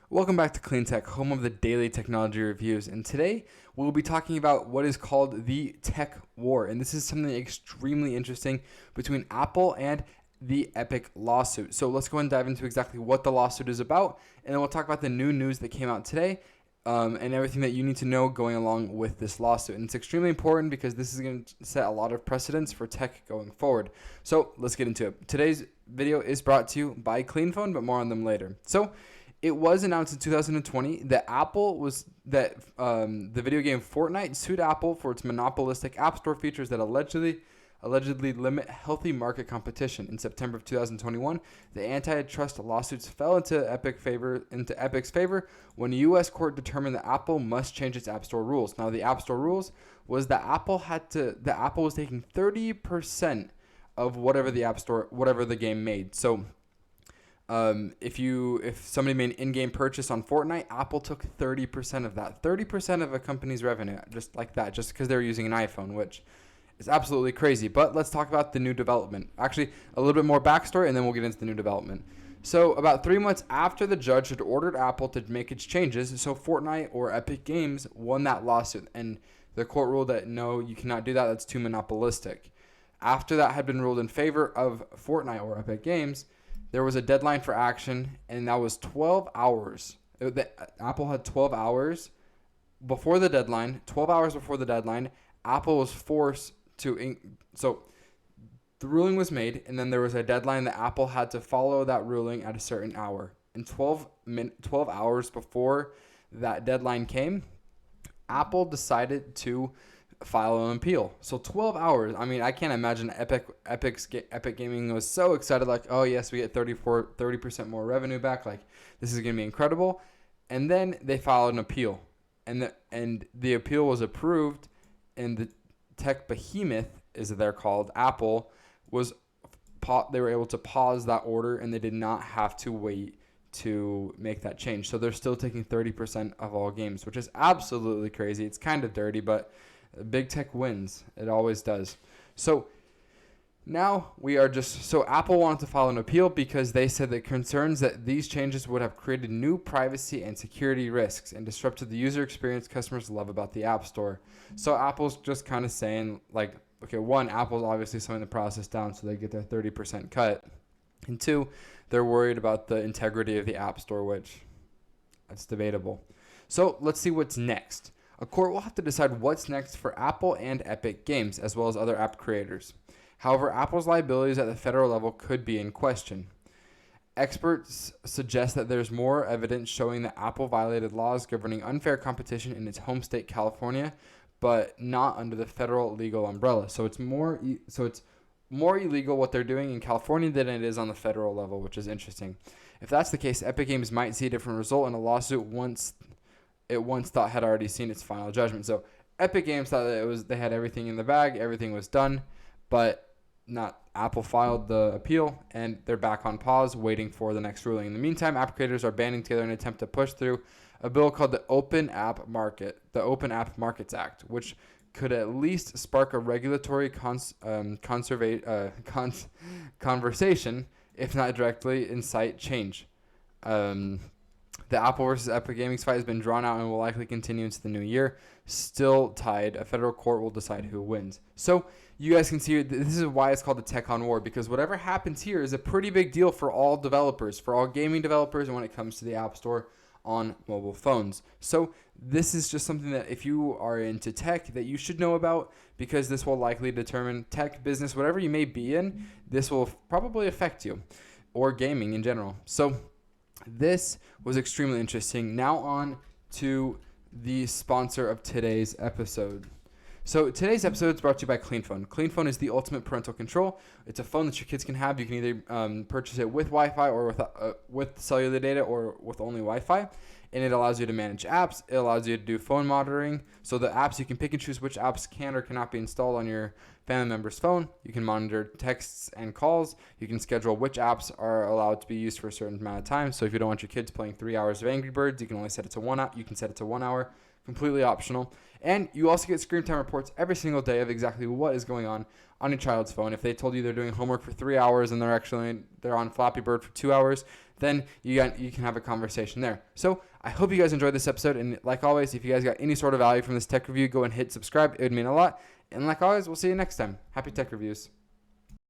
Welcome back to Clean Tech, home of the daily technology reviews. And today we'll be talking about what is called the tech war. And this is something extremely interesting between Apple and the Epic lawsuit. So let's go and dive into exactly what the lawsuit is about. And then we'll talk about the new news that came out today and everything that you need to know going along with this lawsuit. And it's extremely important because this is going to set a lot of precedents for tech going forward. So let's get into it. Today's video is brought to you by CleanPhone, but more on them later. So it was announced in 2020 that the video game Fortnite sued Apple for its monopolistic App Store features that allegedly limit healthy market competition. In September of 2021, the antitrust lawsuits fell into Epic's favor when a U.S. court determined that Apple must change its App Store rules. Now, the App Store rules was that Apple was taking 30% of whatever the game made. So if somebody made an in-game purchase on Fortnite, Apple took 30% of that. 30% of a company's revenue, just like that, just because they're using an iPhone, which is absolutely crazy. But let's talk about the new development. Actually, a little bit more backstory, and then we'll get into the new development. So about 3 months after the judge had ordered Apple to make its changes, so Fortnite or Epic Games won that lawsuit, and the court ruled that no, you cannot do that. That's too monopolistic. After that had been ruled in favor of Fortnite or Epic Games, there was a deadline for action, and that was 12 hours. Apple had 12 hours before the deadline. 12 hours before the deadline, Apple was forced to. So the ruling was made, and then there was a deadline that Apple had to follow that ruling at a certain hour. And 12 hours before that deadline came, Apple decided to file an appeal. So 12 hours. I mean, I can't imagine Epic Gaming was so excited, like, oh yes, we get 30% more revenue back. Like, this is gonna be incredible. And then they filed an appeal, and the appeal was approved, and the tech behemoth, as they're called, Apple, they were able to pause that order, and they did not have to wait to make that change. So they're still taking 30% of all games, which is absolutely crazy. It's kind of dirty, but big tech wins. It always does. So now Apple wanted to file an appeal because they said that concerns that these changes would have created new privacy and security risks and disrupted the user experience customers love about the App Store. So Apple's just kind of saying, like, okay, one, Apple's obviously slowing the process down so they get their 30% cut. And two, they're worried about the integrity of the App Store, which that's debatable. So let's see what's next. A court will have to decide what's next for Apple and Epic Games, as well as other app creators. However, Apple's liabilities at the federal level could be in question. Experts suggest that there's more evidence showing that Apple violated laws governing unfair competition in its home state, California, but not under the federal legal umbrella. So it's more illegal what they're doing in California than it is on the federal level, which is interesting. If that's the case, Epic Games might see a different result in a lawsuit once thought had already seen its final judgment. So Epic Games thought that they had everything in the bag, everything was done, but not. Apple filed the appeal, and they're back on pause, waiting for the next ruling. In the meantime, app creators are banding together in an attempt to push through a bill called the Open App Markets Act, which could at least spark a regulatory conversation, if not directly incite change. The Apple versus Epic Gaming fight has been drawn out and will likely continue into the new year. Still tied, a federal court will decide who wins. So you guys can see this is why it's called the Tech on War, because whatever happens here is a pretty big deal for all developers, for all gaming developers, and when it comes to the App Store on mobile phones. So this is just something that if you are into tech that you should know about, because this will likely determine tech, business, whatever you may be in, this will probably affect you, or gaming in general. So this was extremely interesting. Now on to the sponsor of today's episode. So today's episode is brought to you by CleanPhone. CleanPhone is the ultimate parental control. It's a phone that your kids can have. You can either purchase it with Wi-Fi or with cellular data or with only Wi-Fi. And it allows you to manage apps. It allows you to do phone monitoring. So the apps, you can pick and choose which apps can or cannot be installed on your family member's phone. You can monitor texts and calls. You can schedule which apps are allowed to be used for a certain amount of time. So if you don't want your kids playing 3 hours of Angry Birds, you can only set it to 1 hour. You can set it to 1 hour. Completely optional. And you also get screen time reports every single day of exactly what is going on your child's phone. If they told you they're doing homework for 3 hours and they're on Flappy Bird for 2 hours, then you can have a conversation there. So I hope you guys enjoyed this episode. And like always, if you guys got any sort of value from this tech review, go and hit subscribe. It would mean a lot. And like always, we'll see you next time. Happy tech reviews.